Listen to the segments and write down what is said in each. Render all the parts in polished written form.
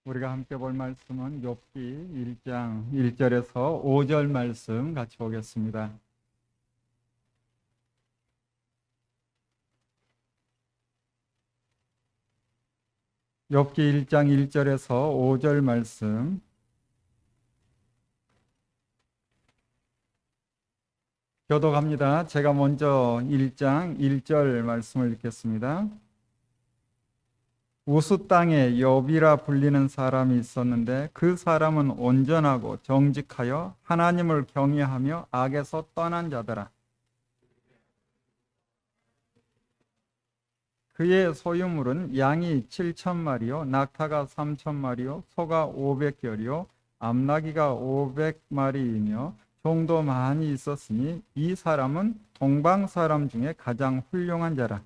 우리가 함께 볼 말씀은 욥기 1장 1절에서 5절 말씀 같이 보겠습니다. 욥기 1장 1절에서 5절 말씀 교독합니다. 제가 먼저 1장 1절 말씀을 읽겠습니다. 우스 땅에 욥이라 불리는 사람이 있었는데 그 사람은 온전하고 정직하여 하나님을 경외하며 악에서 떠난 자더라. 그의 소유물은 양이 7,000마리요 낙타가 3,000마리요 소가 500결이요 암나귀가 500마리이며 종도 많이 있었으니 이 사람은 동방 사람 중에 가장 훌륭한 자라.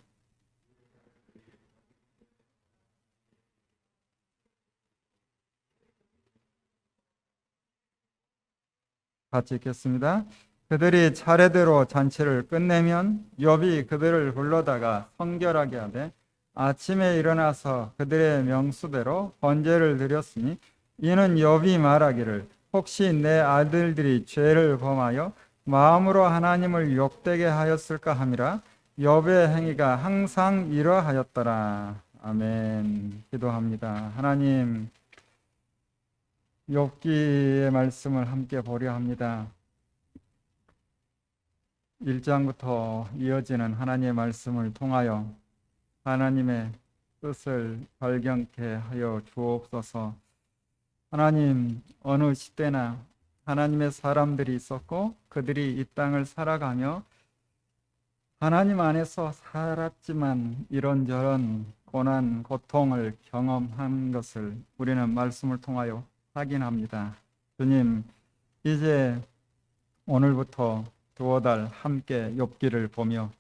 같이 읽겠습니다. 그들이 차례대로 잔치를 끝내면 욥이 그들을 불러다가 성결하게 하되 아침에 일어나서 그들의 명수대로 번제를 드렸으니 이는 욥이 말하기를 혹시 내 아들들이 죄를 범하여 마음으로 하나님을 욕되게 하였을까 함이라. 욥의 행위가 항상 이러하였더라. 아멘. 기도합니다. 하나님, 욥기의 말씀을 함께 보려 합니다. 1장부터 이어지는 하나님의 말씀을 통하여 하나님의 뜻을 발견케 하여 주옵소서. 하나님, 어느 시대나 하나님의 사람들이 있었고 그들이 이 땅을 살아가며 하나님 안에서 살았지만 이런저런 고난, 고통을 경험한 것을 우리는 말씀을 통하여 확인합니다. 주님, 이제 오늘부터 두어 달 함께 욥기를 보며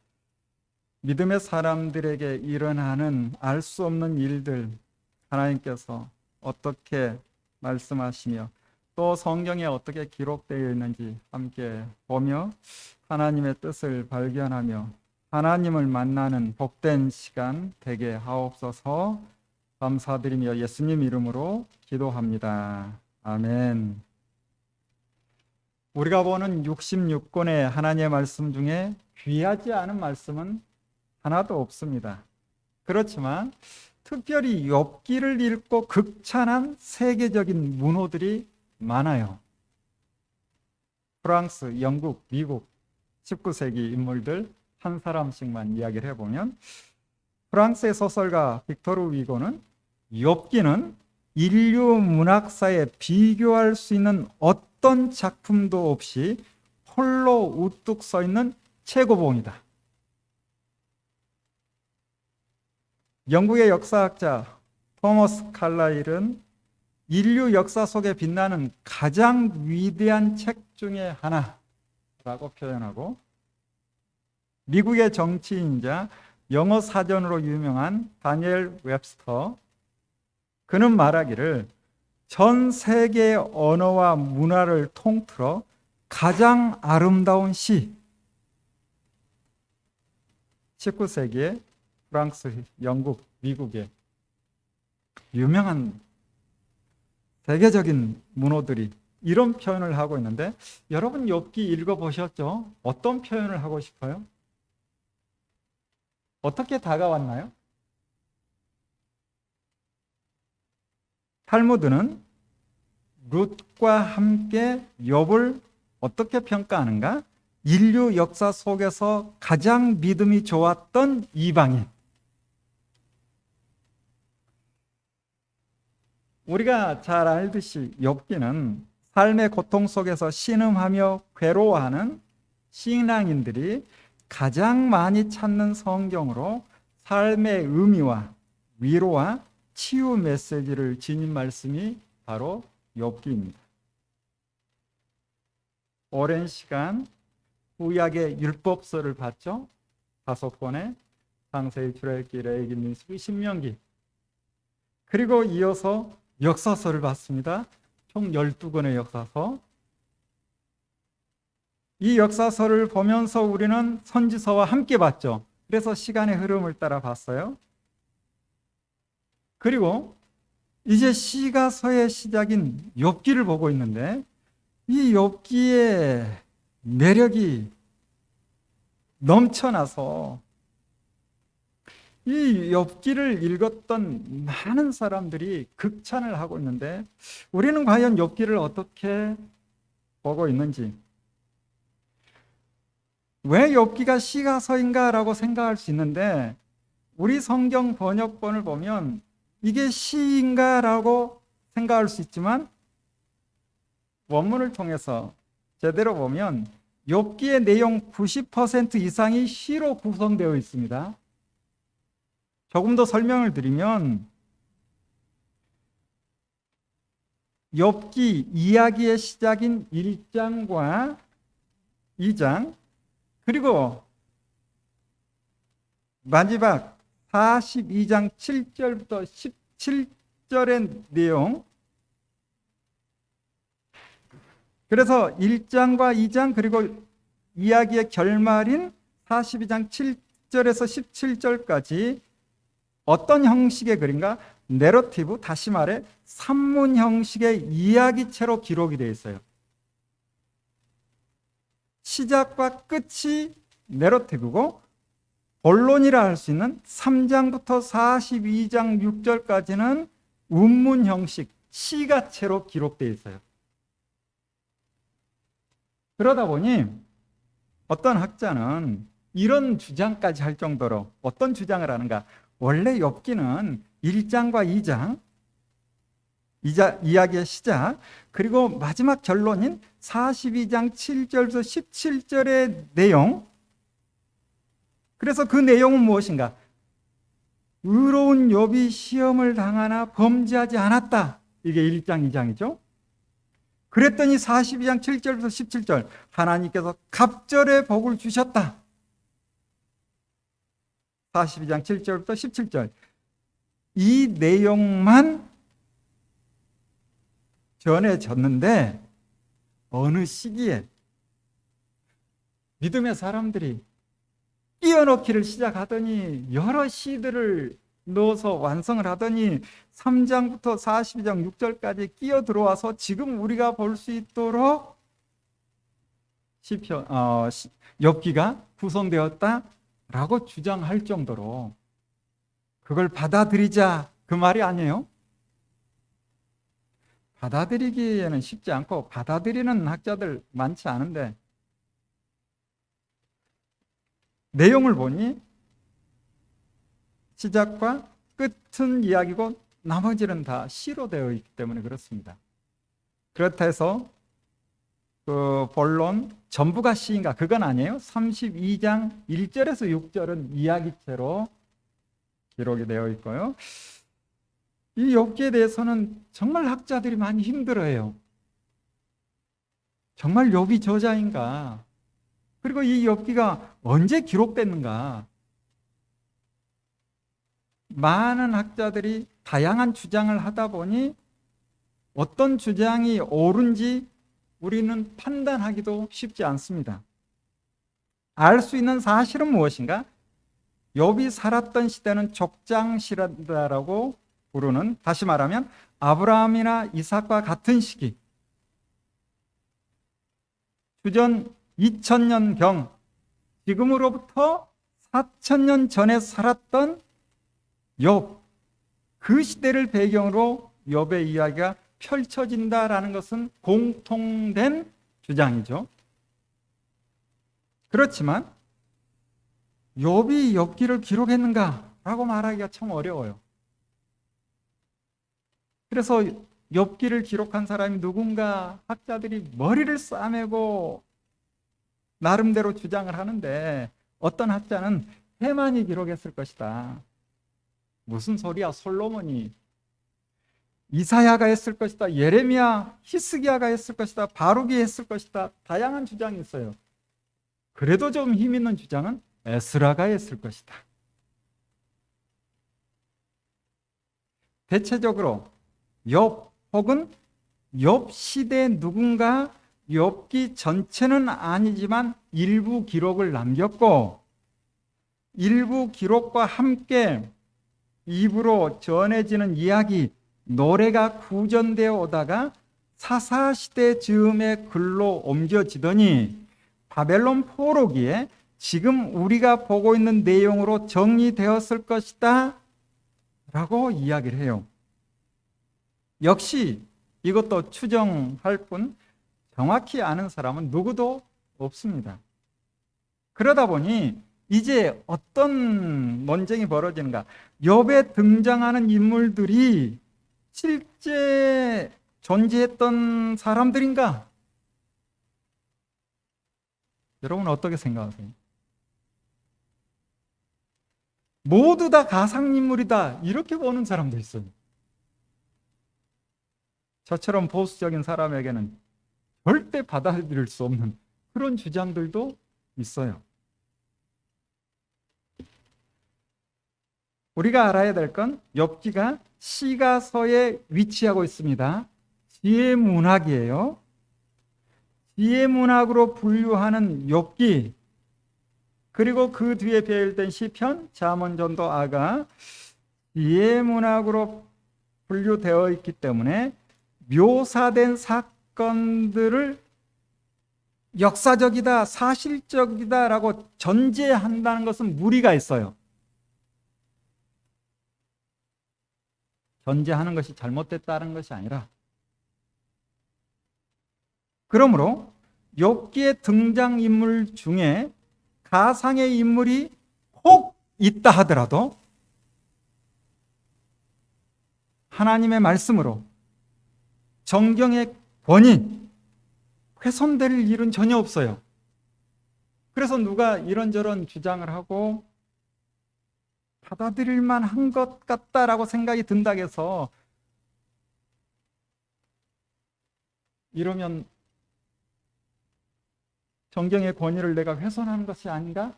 믿음의 사람들에게 일어나는 알 수 없는 일들 하나님께서 어떻게 말씀하시며 또 성경에 어떻게 기록되어 있는지 함께 보며 하나님의 뜻을 발견하며 하나님을 만나는 복된 시간 되게 하옵소서. 감사드리며 예수님 이름으로 기도합니다. 아멘. 우리가 보는 66권의 하나님의 말씀 중에 귀하지 않은 말씀은 하나도 없습니다. 그렇지만 특별히 욥기를 읽고 극찬한 세계적인 문호들이 많아요. 프랑스, 영국, 미국 19세기 인물들 한 사람씩만 이야기를 해보면 프랑스의 소설가 빅토르 위고는 욥기는 인류 문학사에 비교할 수 있는 어떤 작품도 없이 홀로 우뚝 서 있는 최고봉이다. 영국의 역사학자 토머스 칼라일은 인류 역사 속에 빛나는 가장 위대한 책 중에 하나라고 표현하고, 미국의 정치인이자 영어 사전으로 유명한 다니엘 웹스터, 그는 말하기를 전 세계의 언어와 문화를 통틀어 가장 아름다운 시, 19세기에 프랑스, 영국, 미국의 유명한 세계적인 문호들이 이런 표현을 하고 있는데, 여러분 욥기 읽어보셨죠? 어떤 표현을 하고 싶어요? 어떻게 다가왔나요? 탈무드는 룻과 함께 욥을 어떻게 평가하는가? 인류 역사 속에서 가장 믿음이 좋았던 이방인. 우리가 잘 알듯이 욥기는 삶의 고통 속에서 신음하며 괴로워하는 신앙인들이 가장 많이 찾는 성경으로 삶의 의미와 위로와 치유 메시지를 지닌 말씀이 바로 욥기입니다. 오랜 시간 구약의 율법서를 봤죠. 5권의 창세기, 출애굽기, 레위기, 민수기, 신명기, 그리고 이어서 역사서를 봤습니다. 총 12권의 역사서. 이 역사서를 보면서 우리는 선지서와 함께 봤죠. 그래서 시간의 흐름을 따라 봤어요. 그리고 이제 시가서의 시작인 욥기를 보고 있는데 이 욥기의 매력이 넘쳐나서 이 욥기를 읽었던 많은 사람들이 극찬을 하고 있는데 우리는 과연 욥기를 어떻게 보고 있는지, 왜 욥기가 시가서인가라고 생각할 수 있는데 우리 성경 번역본을 보면 이게 시인가라고 생각할 수 있지만 원문을 통해서 제대로 보면 욥기의 내용 90% 이상이 시로 구성되어 있습니다. 조금 더 설명을 드리면 욥기 이야기의 시작인 1장과 2장 그리고 마지막 42장 7절부터 17절의 내용, 그래서 1장과 2장 그리고 이야기의 결말인 42장 7절에서 17절까지 어떤 형식의 글인가? 내러티브, 다시 말해 산문 형식의 이야기체로 기록이 되어 있어요. 시작과 끝이 내러티브고 본론이라 할 수 있는 3장부터 42장 6절까지는 운문 형식, 시가체로 기록되어 있어요. 그러다 보니 어떤 학자는 이런 주장까지 할 정도로, 어떤 주장을 하는가? 원래 욥기는 1장과 2장, 이야기의 시작, 그리고 마지막 결론인 42장 7절에서 17절의 내용, 그래서 그 내용은 무엇인가? 의로운 욥이 시험을 당하나 범죄하지 않았다. 이게 1장, 2장이죠. 그랬더니 42장 7절부터 17절 하나님께서 갑절의 복을 주셨다. 42장 7절부터 17절 이 내용만 전해졌는데 어느 시기에 믿음의 사람들이 끼워넣기를 시작하더니 여러 시들을 넣어서 완성을 하더니 3장부터 42장 6절까지 끼어 들어와서 지금 우리가 볼 수 있도록 욥기가 구성되었다라고 주장할 정도로 그걸 받아들이자 그 말이 아니에요. 받아들이기에는 쉽지 않고 받아들이는 학자들 많지 않은데 내용을 보니 시작과 끝은 이야기고 나머지는 다 시로 되어 있기 때문에 그렇습니다. 그렇다 해서 그 본론 전부가 시인가? 그건 아니에요. 32장 1절에서 6절은 이야기체로 기록이 되어 있고요. 이 욥기에 대해서는 정말 학자들이 많이 힘들어해요. 정말 욥이 저자인가? 그리고 이 욥기가 언제 기록됐는가? 많은 학자들이 다양한 주장을 하다 보니 어떤 주장이 옳은지 우리는 판단하기도 쉽지 않습니다. 알 수 있는 사실은 무엇인가? 욥이 살았던 시대는 족장시대라고 부르는, 다시 말하면 아브라함이나 이삭과 같은 시기, 주전 2000년경, 지금으로부터 4000년 전에 살았던 욥, 그 시대를 배경으로 욥의 이야기가 펼쳐진다라는 것은 공통된 주장이죠. 그렇지만 욥이 욥기를 기록했는가라고 말하기가 참 어려워요. 그래서 욥기를 기록한 사람이 누군가 학자들이 머리를 싸매고 나름대로 주장을 하는데 어떤 학자는 해만이 기록했을 것이다. 무슨 소리야, 솔로몬이. 이사야가 했을 것이다. 예레미야, 히스기야가 했을 것이다. 바룩이 했을 것이다. 다양한 주장이 있어요. 그래도 좀 힘 있는 주장은 에스라가 했을 것이다. 대체적으로 욥 혹은 욥 시대 누군가 욥기 전체는 아니지만 일부 기록을 남겼고 일부 기록과 함께 입으로 전해지는 이야기, 노래가 구전되어 오다가 사사시대 즈음에 글로 옮겨지더니 바벨론 포로기에 지금 우리가 보고 있는 내용으로 정리되었을 것이다 라고 이야기를 해요. 역시 이것도 추정할 뿐 정확히 아는 사람은 누구도 없습니다. 그러다 보니 이제 어떤 논쟁이 벌어지는가? 욥에 등장하는 인물들이 실제 존재했던 사람들인가? 여러분 어떻게 생각하세요? 모두 다 가상인물이다 이렇게 보는 사람도 있어요. 저처럼 보수적인 사람에게는 절대 받아들일 수 없는 그런 주장들도 있어요. 우리가 알아야 될 건 욥기가 시가서에 위치하고 있습니다. 지혜문학이에요. 지혜문학으로 분류하는 욥기, 그리고 그 뒤에 배열된 시편, 잠언, 전도, 아가, 지혜문학으로 분류되어 있기 때문에 묘사된 사건들을 역사적이다, 사실적이다라고 전제한다는 것은 무리가 있어요. 전제하는 것이 잘못됐다는 것이 아니라, 그러므로 욥기의 등장인물 중에 가상의 인물이 혹 있다 하더라도 하나님의 말씀으로 정경의 권위 훼손될 일은 전혀 없어요. 그래서 누가 이런저런 주장을 하고 받아들일 만한 것 같다라고 생각이 든다고 해서 이러면 정경의 권위를 내가 훼손하는 것이 아닌가?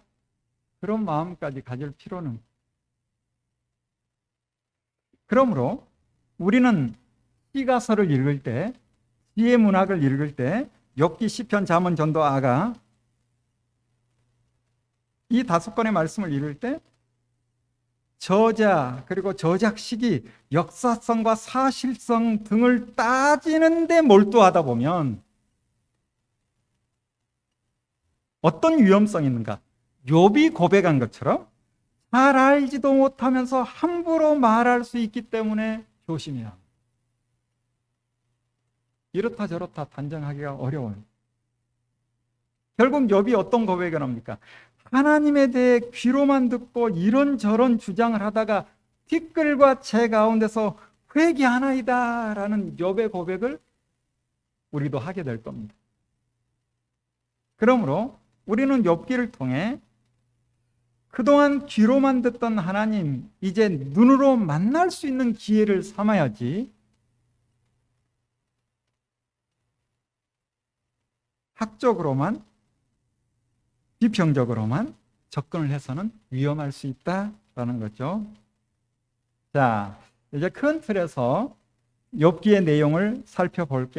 그런 마음까지 가질 필요는. 그러므로 우리는 시가서를 읽을 때, 지혜문학을 읽을 때 욥기, 시편, 잠언, 전도, 아가 이 5권의 말씀을 읽을 때 저자 그리고 저작 시기, 역사성과 사실성 등을 따지는 데 몰두하다 보면 어떤 위험성이 있는가? 욥이 고백한 것처럼 잘 알지도 못하면서 함부로 말할 수 있기 때문에 조심해야 합니다. 이렇다 저렇다 단정하기가 어려워요. 결국 욥이 어떤 고백을 합니까? 하나님에 대해 귀로만 듣고 이런저런 주장을 하다가 티끌과 채 가운데서 회개하나이다 라는 욥의 고백을 우리도 하게 될 겁니다. 그러므로 우리는 욥기를 통해 그동안 귀로만 듣던 하나님, 이제 눈으로 만날 수 있는 기회를 삼아야지 학적으로만, 비평적으로만 접근을 해서는 위험할 수 있다라는 거죠. 자, 이제 큰 틀에서 욥기의 내용을 살펴볼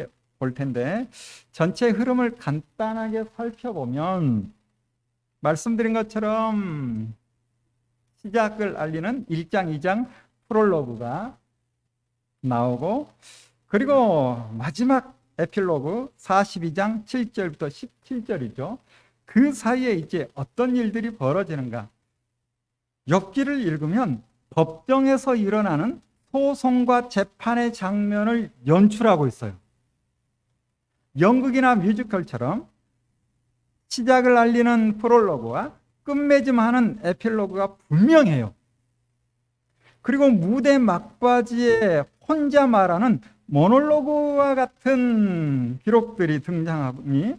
텐데 전체 흐름을 간단하게 살펴보면 말씀드린 것처럼 시작을 알리는 1장, 2장 프롤로그가 나오고, 그리고 마지막 에필로그 42장 7절부터 17절이죠. 그 사이에 이제 어떤 일들이 벌어지는가? 욥기를 읽으면 법정에서 일어나는 소송과 재판의 장면을 연출하고 있어요. 연극이나 뮤지컬처럼 시작을 알리는 프롤로그와 끝맺음하는 에필로그가 분명해요. 그리고 무대 막바지에 혼자 말하는 모놀로그와 같은 기록들이 등장하니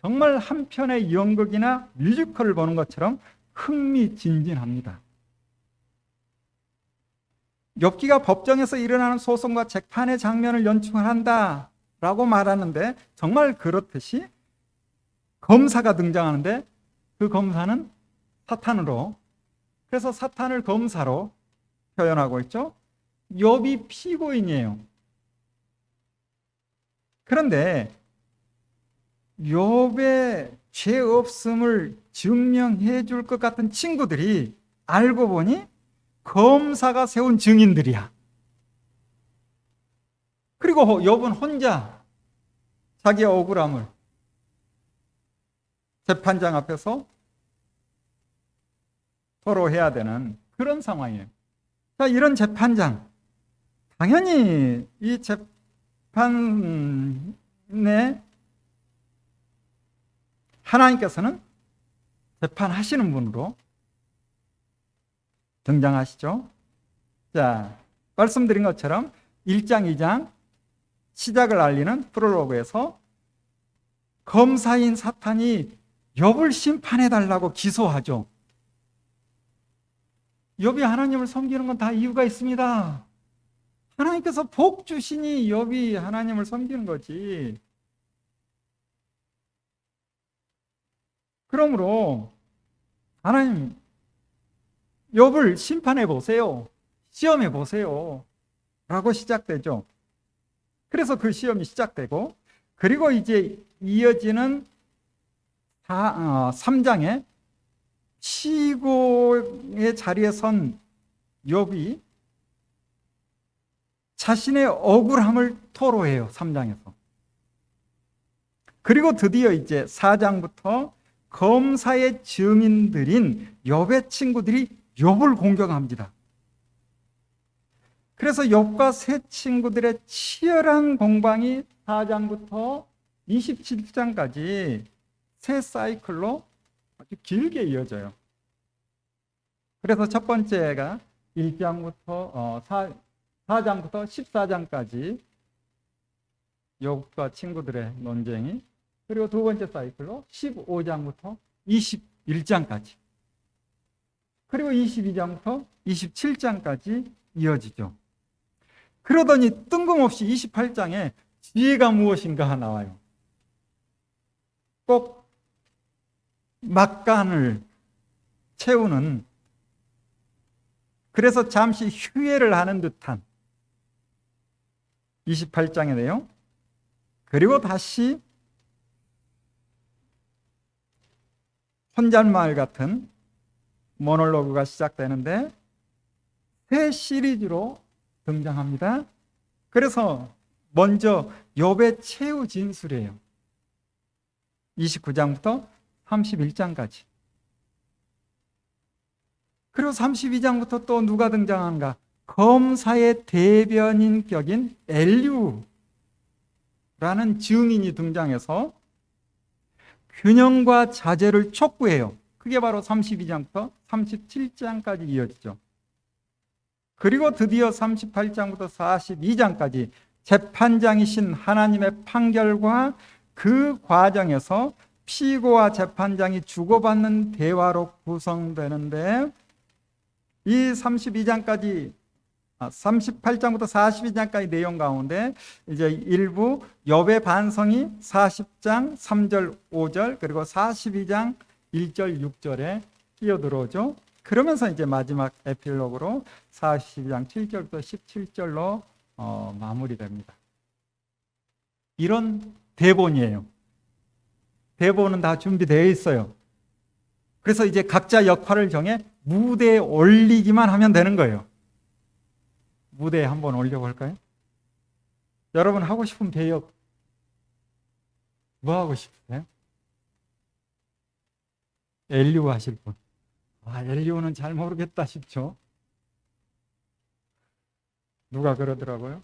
정말 한편의 연극이나 뮤지컬을 보는 것처럼 흥미진진합니다. 욥기가 법정에서 일어나는 소송과 재판의 장면을 연출한다라고 말하는데 정말 그렇듯이 검사가 등장하는데 그 검사는 사탄으로, 그래서 사탄을 검사로 표현하고 있죠. 욥이 피고인이에요. 그런데 욥의 죄 없음을 증명해 줄 것 같은 친구들이 알고 보니 검사가 세운 증인들이야. 그리고 욥은 혼자 자기의 억울함을 재판장 앞에서 토로해야 되는 그런 상황이에요. 자, 이런 재판장, 당연히 이 재판에 하나님께서는 재판하시는 분으로 등장하시죠. 자, 말씀드린 것처럼 1장, 2장 시작을 알리는 프롤로그에서 검사인 사탄이 욥을 심판해달라고 기소하죠. 욥이 하나님을 섬기는 건 다 이유가 있습니다. 하나님께서 복 주시니 욥이 하나님을 섬기는 거지. 그러므로 하나님, 욥을 심판해 보세요. 시험해 보세요. 라고 시작되죠. 그래서 그 시험이 시작되고, 그리고 이제 이어지는 3장에 시고의 자리에 선 욥이 자신의 억울함을 토로해요. 3장에서. 그리고 드디어 이제 4장부터 검사의 증인들인 욥의 친구들이 욥을 공격합니다. 그래서 욥과 세 친구들의 치열한 공방이 4장부터 27장까지 세 사이클로 아주 길게 이어져요. 그래서 첫 번째가 1장부터 4장부터 14장까지 욥과 친구들의 논쟁이, 그리고 두 번째 사이클로 15장부터 21장까지, 그리고 22장부터 27장까지 이어지죠. 그러더니 뜬금없이 28장에 지혜가 무엇인가 나와요. 꼭 막간을 채우는, 그래서 잠시 휴회를 하는 듯한 28장의 내용, 그리고 다시 혼잣말 같은 모놀로그가 시작되는데 새 시리즈로 등장합니다. 그래서 먼저 욥의 최후 진술이에요. 29장부터 31장까지. 그리고 32장부터 또 누가 등장하는가? 검사의 대변인격인 엘리후라는 증인이 등장해서 균형과 자제를 촉구해요. 그게 바로 32장부터 37장까지 이어지죠. 그리고 드디어 38장부터 42장까지 재판장이신 하나님의 판결과 그 과정에서 피고와 재판장이 주고받는 대화로 구성되는데, 이 38장부터 42장까지 내용 가운데 이제 일부 욥의 반성이 40장 3절 5절 그리고 42장 1절 6절에 끼어들어오죠. 그러면서 이제 마지막 에필로그로 42장 7절부터 17절로 마무리됩니다. 이런 대본이에요. 대본은 다 준비되어 있어요. 그래서 이제 각자 역할을 정해 무대에 올리기만 하면 되는 거예요. 무대에 한번 올려볼까요? 여러분 하고 싶은 배역 뭐 하고 싶으세요? 엘리후 하실 분. 엘리후는 잘 모르겠다 싶죠. 누가 그러더라고요?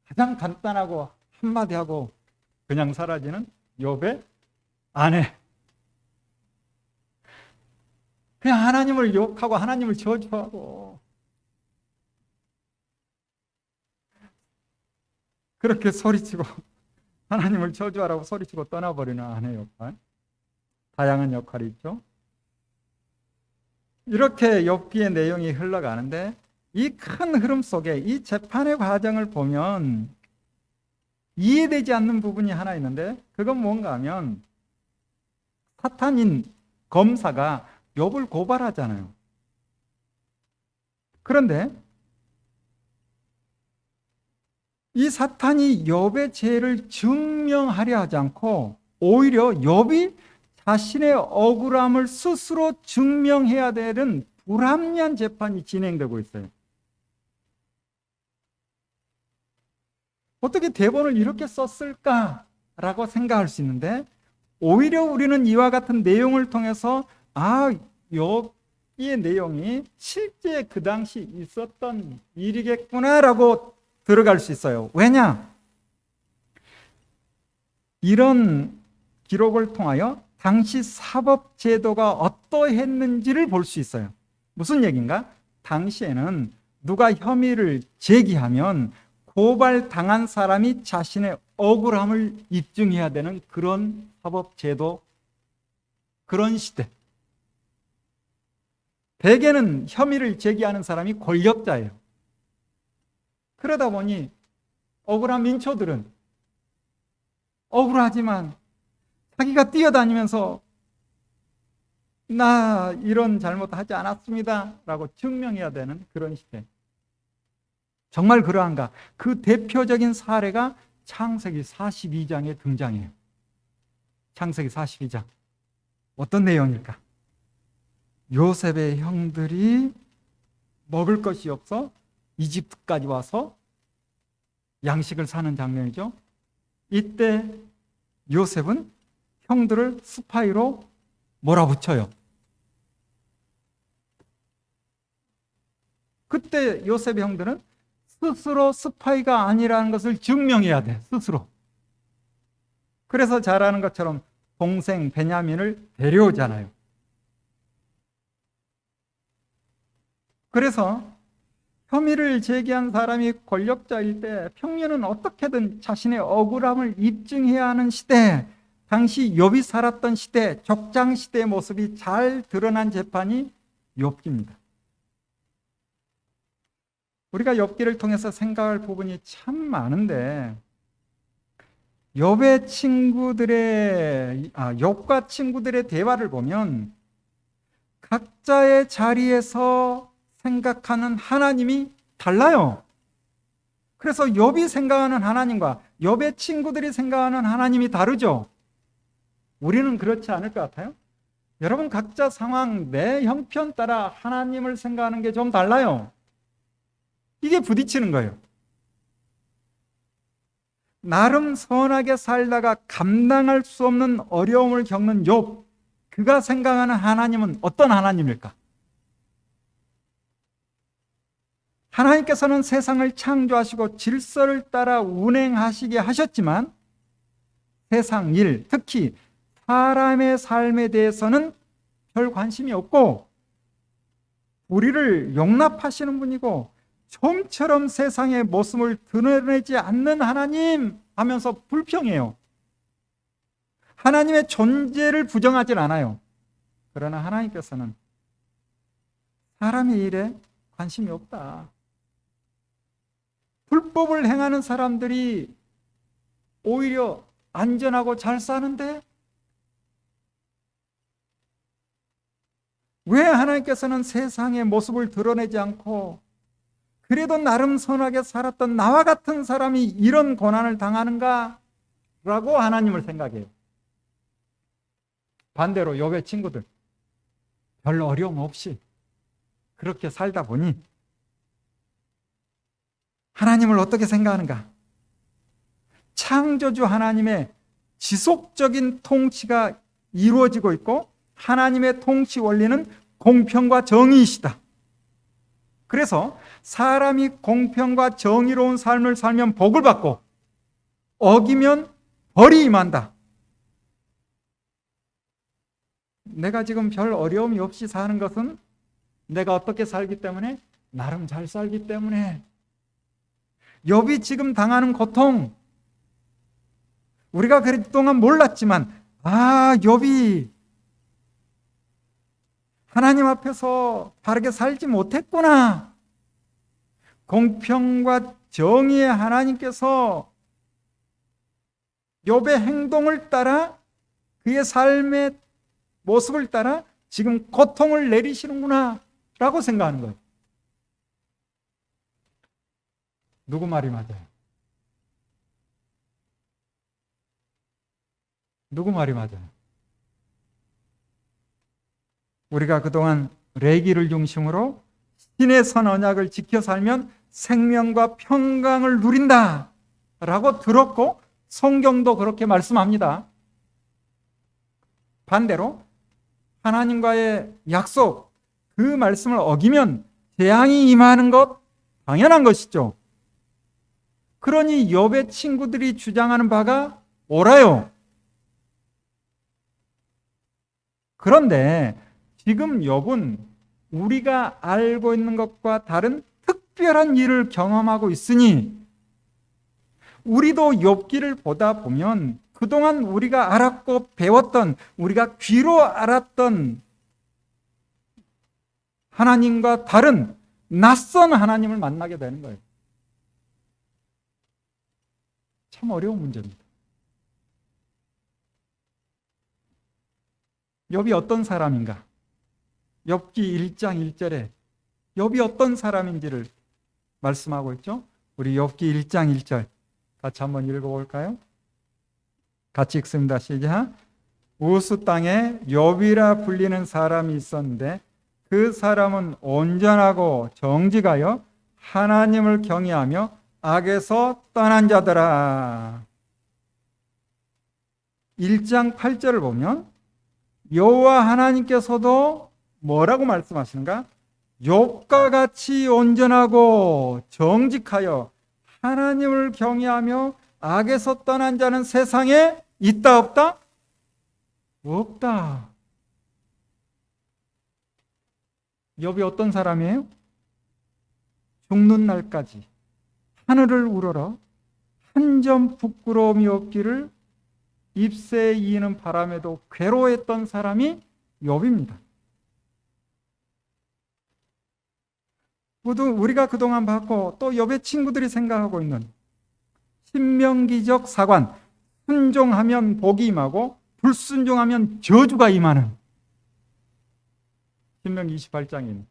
가장 간단하고 한마디 하고 그냥 사라지는 욥의 아내. 그냥 하나님을 욕하고 하나님을 저주하고 그렇게 소리치고 하나님을 저주하라고 소리치고 떠나버리는 아내 역할. 다양한 역할이 있죠. 이렇게 욥기의 내용이 흘러가는데, 이 큰 흐름 속에 이 재판의 과정을 보면 이해되지 않는 부분이 하나 있는데, 그건 뭔가 하면 사탄인 검사가 욥을 고발하잖아요. 그런데 이 사탄이 욥의 죄를 증명하려 하지 않고 오히려 욥이 자신의 억울함을 스스로 증명해야 되는 불합리한 재판이 진행되고 있어요. 어떻게 대본을 이렇게 썼을까라고 생각할 수 있는데, 오히려 우리는 이와 같은 내용을 통해서 여기의 내용이 실제 그 당시 있었던 일이겠구나라고 들어갈 수 있어요. 왜냐? 이런 기록을 통하여 당시 사법제도가 어떠했는지를 볼 수 있어요. 무슨 얘기인가? 당시에는 누가 혐의를 제기하면 고발당한 사람이 자신의 억울함을 입증해야 되는 그런 사법제도, 그런 시대. 대개는 혐의를 제기하는 사람이 권력자예요. 그러다 보니 억울한 민초들은 억울하지만 자기가 뛰어다니면서 나 이런 잘못하지 않았습니다 라고 증명해야 되는 그런 시대. 정말 그러한가? 그 대표적인 사례가 창세기 42장에 등장해요. 창세기 42장. 어떤 내용일까? 요셉의 형들이 먹을 것이 없어 이집트까지 와서 양식을 사는 장면이죠. 이때 요셉은 형들을 스파이로 몰아붙여요. 그때 요셉의 형들은 스스로 스파이가 아니라는 것을 증명해야 돼, 스스로. 그래서 잘 아는 것처럼 동생 베냐민을 데려오잖아요. 그래서 혐의를 제기한 사람이 권력자일 때 평민은 어떻게든 자신의 억울함을 입증해야 하는 시대, 당시 욥이 살았던 시대, 족장시대의 모습이 잘 드러난 재판이 욥기입니다. 우리가 욥기를 통해서 생각할 부분이 참 많은데, 욥과 친구들의 대화를 보면 각자의 자리에서 생각하는 하나님이 달라요. 그래서 욥이 생각하는 하나님과 욥의 친구들이 생각하는 하나님이 다르죠. 우리는 그렇지 않을 것 같아요. 여러분, 각자 상황, 내 형편 따라 하나님을 생각하는 게 좀 달라요. 이게 부딪히는 거예요. 나름 선하게 살다가 감당할 수 없는 어려움을 겪는 욥, 그가 생각하는 하나님은 어떤 하나님일까? 하나님께서는 세상을 창조하시고 질서를 따라 운행하시게 하셨지만 세상 일, 특히 사람의 삶에 대해서는 별 관심이 없고 우리를 용납하시는 분이고 좀처럼 세상의 모습을 드러내지 않는 하나님 하면서 불평해요. 하나님의 존재를 부정하진 않아요. 그러나 하나님께서는 사람의 일에 관심이 없다. 불법을 행하는 사람들이 오히려 안전하고 잘 사는데 왜 하나님께서는 세상의 모습을 드러내지 않고 그래도 나름 선하게 살았던 나와 같은 사람이 이런 고난을 당하는가? 라고 하나님을 생각해요. 반대로 욥의 친구들, 별 어려움 없이 그렇게 살다 보니 하나님을 어떻게 생각하는가? 창조주 하나님의 지속적인 통치가 이루어지고 있고 하나님의 통치 원리는 공평과 정의이시다. 그래서 사람이 공평과 정의로운 삶을 살면 복을 받고 어기면 벌이 임한다. 내가 지금 별 어려움이 없이 사는 것은 내가 어떻게 살기 때문에? 나름 잘 살기 때문에. 욥이 지금 당하는 고통, 우리가 그동안 몰랐지만 욥이 하나님 앞에서 바르게 살지 못했구나. 공평과 정의의 하나님께서 욥의 행동을 따라 그의 삶의 모습을 따라 지금 고통을 내리시는구나 라고 생각하는 거예요. 누구 말이 맞아요? 누구 말이 맞아요? 우리가 그동안 레기를 중심으로 신의 선 언약을 지켜 살면 생명과 평강을 누린다. 라고 들었고 성경도 그렇게 말씀합니다. 반대로 하나님과의 약속, 그 말씀을 어기면 재앙이 임하는 것 당연한 것이죠. 그러니 욥의 친구들이 주장하는 바가 옳아요. 그런데 지금 욥은 우리가 알고 있는 것과 다른 특별한 일을 경험하고 있으니 우리도 욥기를 보다 보면 그동안 우리가 알았고 배웠던, 우리가 귀로 알았던 하나님과 다른 낯선 하나님을 만나게 되는 거예요. 참 어려운 문제입니다. 욥이 어떤 사람인가? 욥기 1장 1절에 욥이 어떤 사람인지를 말씀하고 있죠. 우리 욥기 1장 1절 같이 한번 읽어볼까요? 같이 읽습니다. 시작. 우스 땅에 욥이라 불리는 사람이 있었는데 그 사람은 온전하고 정직하여 하나님을 경외하며 악에서 떠난 자더라. 1장 8절을 보면 여호와 하나님께서도 뭐라고 말씀하시는가? 욥과 같이 온전하고 정직하여 하나님을 경외하며 악에서 떠난 자는 세상에 있다 없다? 없다. 욥이 어떤 사람이에요? 죽는 날까지 하늘을 우러러 한 점 부끄러움이 없기를 잎새에 이는 바람에도 괴로워했던 사람이 욥입니다. 모두 우리가 그동안 봤고 또 욥의 친구들이 생각하고 있는 신명기적 사관, 순종하면 복이 임하고 불순종하면 저주가 임하는 신명기 28장입니다.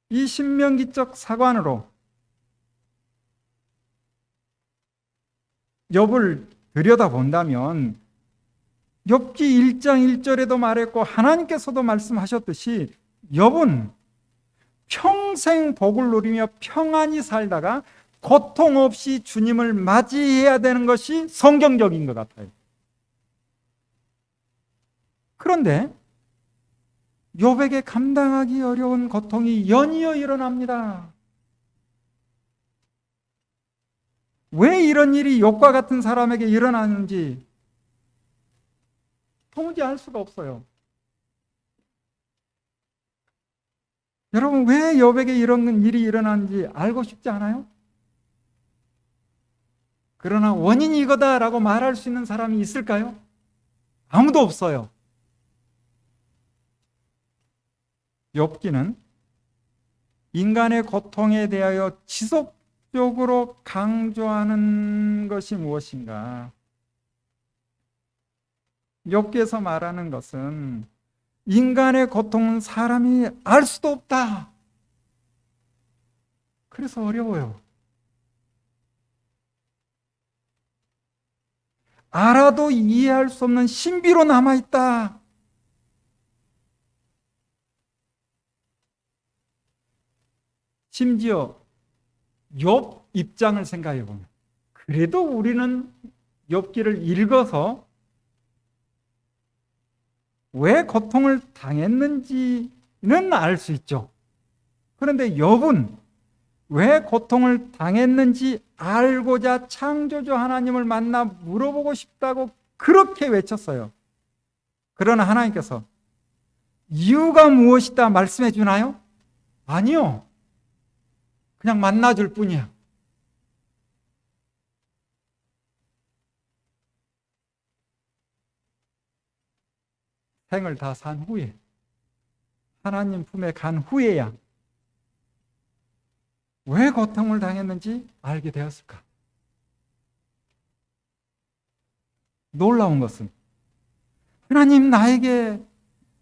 이 신명기적 사관으로 욥을 들여다본다면 욥기 1장 1절에도 말했고 하나님께서도 말씀하셨듯이 욥은 평생 복을 누리며 평안히 살다가 고통 없이 주님을 맞이해야 되는 것이 성경적인 것 같아요. 그런데 욥에게 감당하기 어려운 고통이 연이어 일어납니다. 왜 이런 일이 욥과 같은 사람에게 일어나는지 도무지 알 수가 없어요. 여러분, 왜 욥에게 이런 일이 일어나는지 알고 싶지 않아요? 그러나 원인이 이거다라고 말할 수 있는 사람이 있을까요? 아무도 없어요. 욥기는 인간의 고통에 대하여 지속적으로 강조하는 것이 무엇인가? 욥기에서 말하는 것은 인간의 고통은 사람이 알 수도 없다. 그래서 어려워요. 알아도 이해할 수 없는 신비로 남아있다. 심지어 욥 입장을 생각해 보면 그래도 우리는 욥기를 읽어서 왜 고통을 당했는지는 알 수 있죠. 그런데 욥은 왜 고통을 당했는지 알고자 창조주 하나님을 만나 물어보고 싶다고 그렇게 외쳤어요. 그러나 하나님께서 이유가 무엇이다 말씀해 주나요? 아니요. 그냥 만나줄 뿐이야. 생을 다 산 후에 하나님 품에 간 후에야 왜 고통을 당했는지 알게 되었을까? 놀라운 것은 하나님 나에게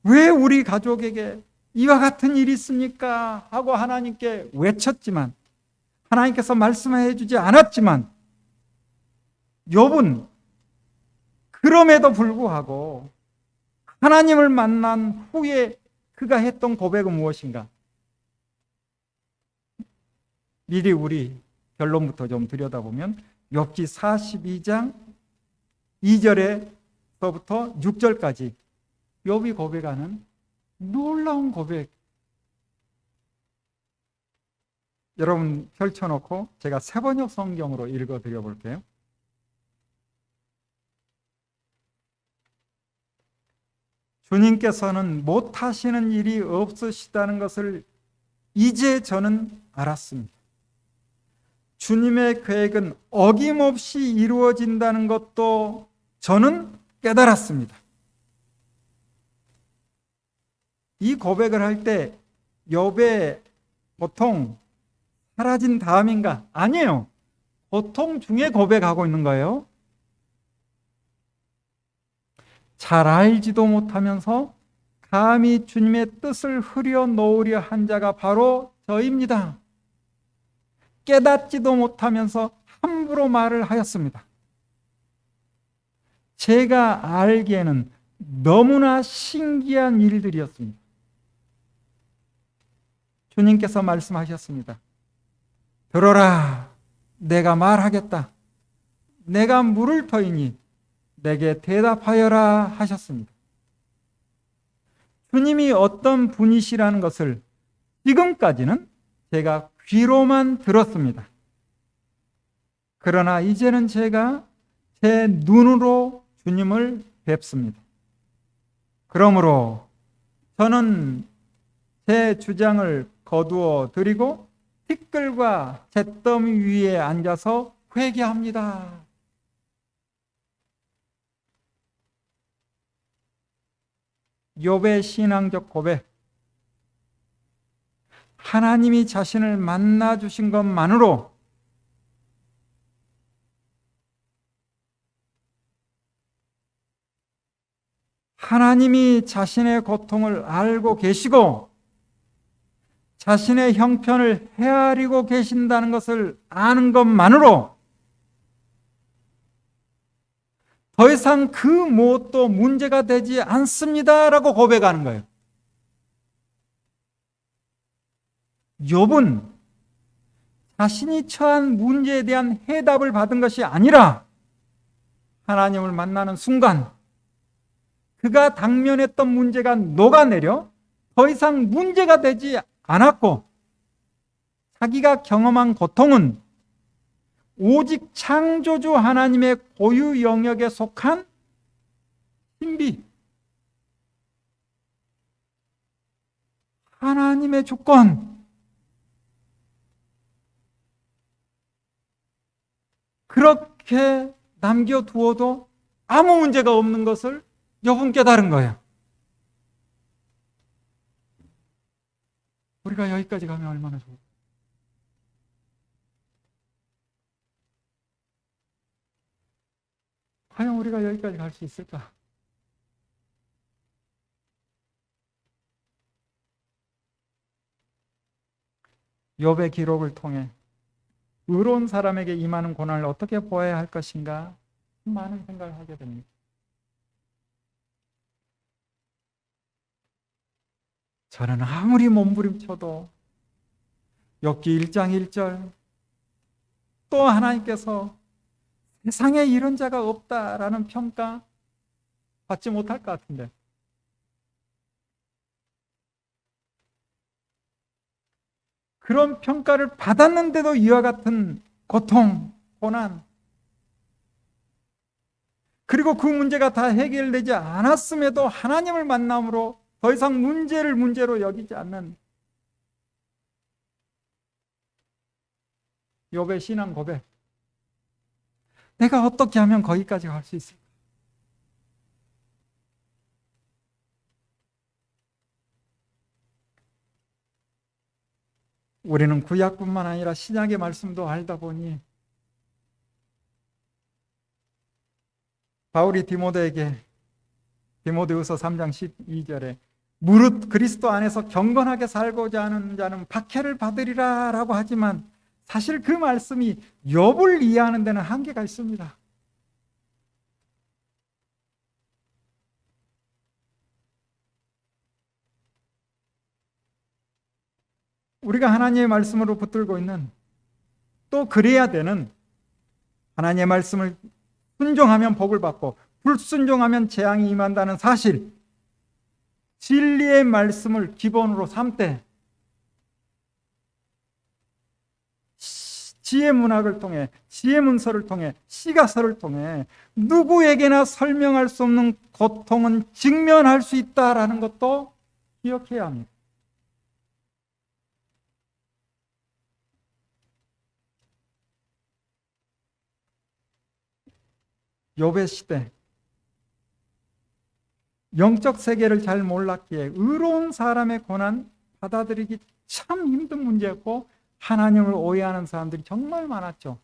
왜 우리 가족에게 이와 같은 일이 있습니까? 하고 하나님께 외쳤지만 하나님께서 말씀해 주지 않았지만 욥은 그럼에도 불구하고 하나님을 만난 후에 그가 했던 고백은 무엇인가? 미리 우리 결론부터 좀 들여다보면 욥기 42장 2절에서부터 6절까지 욥이 고백하는 놀라운 고백. 여러분 펼쳐놓고 제가 새번역 성경으로 읽어드려 볼게요. 주님께서는 못하시는 일이 없으시다는 것을 이제 저는 알았습니다. 주님의 계획은 어김없이 이루어진다는 것도 저는 깨달았습니다. 이 고백을 할 때 욥의 고통 사라진 다음인가? 아니에요. 고통 중에 고백하고 있는 거예요. 잘 알지도 못하면서 감히 주님의 뜻을 흐려 놓으려 한 자가 바로 저입니다. 깨닫지도 못하면서 함부로 말을 하였습니다. 제가 알기에는 너무나 신기한 일들이었습니다. 주님께서 말씀하셨습니다. 들어라, 내가 말하겠다. 내가 물을 터이니 내게 대답하여라 하셨습니다. 주님이 어떤 분이시라는 것을 지금까지는 제가 귀로만 들었습니다. 그러나 이제는 제가 제 눈으로 주님을 뵙습니다. 그러므로 저는 제 주장을 거두어 드리고 티끌과 잿더미 위에 앉아서 회개합니다. 욥의 신앙적 고백. 하나님이 자신을 만나 주신 것만으로 하나님이 자신의 고통을 알고 계시고 자신의 형편을 헤아리고 계신다는 것을 아는 것만으로 더 이상 그 무엇도 문제가 되지 않습니다라고 고백하는 거예요. 욥은 자신이 처한 문제에 대한 해답을 받은 것이 아니라 하나님을 만나는 순간 그가 당면했던 문제가 녹아내려 더 이상 문제가 되지 않았고 자기가 경험한 고통은 오직 창조주 하나님의 고유 영역에 속한 신비, 하나님의 주권, 그렇게 남겨두어도 아무 문제가 없는 것을 욥은 깨달은 거예요. 우리가 여기까지 가면 얼마나 좋을까? 과연 우리가 여기까지 갈 수 있을까? 욥의 기록을 통해 의로운 사람에게 임하는 고난을 어떻게 보아야 할 것인가 많은 생각을 하게 됩니다. 저는 아무리 몸부림쳐도 욥기 1장 1절 또 하나님께서 세상에 이런 자가 없다라는 평가 받지 못할 것 같은데 그런 평가를 받았는데도 이와 같은 고통, 고난 그리고 그 문제가 다 해결되지 않았음에도 하나님을 만남으로 더 이상 문제를 문제로 여기지 않는 욥의 신앙 고백. 내가 어떻게 하면 거기까지 갈 수 있을까? 우리는 구약뿐만 아니라 신약의 말씀도 알다 보니 바울이 디모데에게 디모데후서 3장 12절에 무릇 그리스도 안에서 경건하게 살고자 하는 자는 박해를 받으리라 라고 하지만 사실 그 말씀이 욥을 이해하는 데는 한계가 있습니다. 우리가 하나님의 말씀으로 붙들고 있는 또 그래야 되는 하나님의 말씀을 순종하면 복을 받고 불순종하면 재앙이 임한다는 사실, 진리의 말씀을 기본으로 삼되 지혜 문학을 통해, 지혜 문서를 통해, 시가서를 통해 누구에게나 설명할 수 없는 고통은 직면할 수 있다라는 것도 기억해야 합니다. 욥의 시대, 영적 세계를 잘 몰랐기에 의로운 사람의 고난 받아들이기 참 힘든 문제였고 하나님을 오해하는 사람들이 정말 많았죠.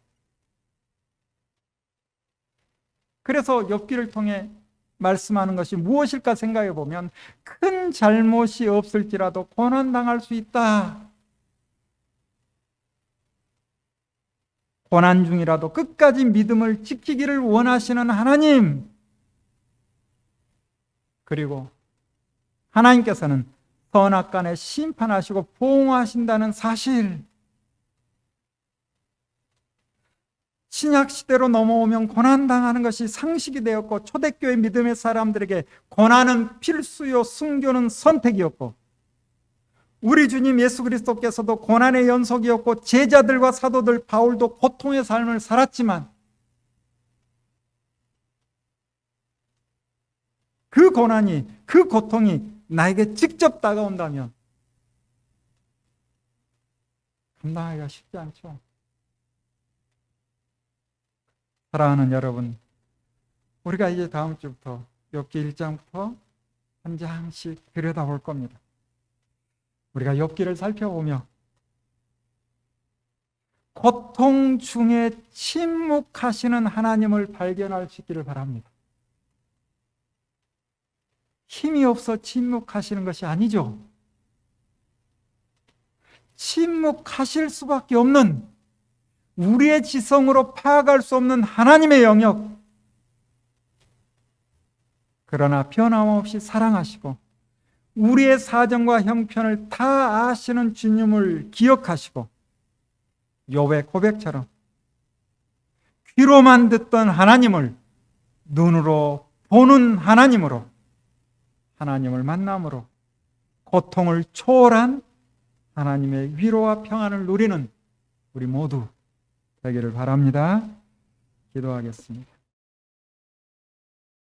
그래서 욥기를 통해 말씀하는 것이 무엇일까 생각해 보면 큰 잘못이 없을지라도 고난당할 수 있다. 고난 중이라도 끝까지 믿음을 지키기를 원하시는 하나님, 그리고 하나님께서는 선악간에 심판하시고 보응하신다는 사실, 신약 시대로 넘어오면 고난당하는 것이 상식이 되었고 초대교회 믿음의 사람들에게 고난은 필수요 순교는 선택이었고 우리 주님 예수 그리스도께서도 고난의 연속이었고 제자들과 사도들 바울도 고통의 삶을 살았지만 그 고난이, 그 고통이 나에게 직접 다가온다면 감당하기가 쉽지 않죠. 사랑하는 여러분, 우리가 이제 다음 주부터 욥기 1장부터 한 장씩 들여다볼 겁니다. 우리가 욥기를 살펴보며 고통 중에 침묵하시는 하나님을 발견할 수 있기를 바랍니다. 힘이 없어 침묵하시는 것이 아니죠. 침묵하실 수밖에 없는, 우리의 지성으로 파악할 수 없는 하나님의 영역, 그러나 변함없이 사랑하시고 우리의 사정과 형편을 다 아시는 주님을 기억하시고 욥의 고백처럼 귀로만 듣던 하나님을 눈으로 보는 하나님으로, 하나님을 만남으로 고통을 초월한 하나님의 위로와 평안을 누리는 우리 모두 되기를 바랍니다. 기도하겠습니다.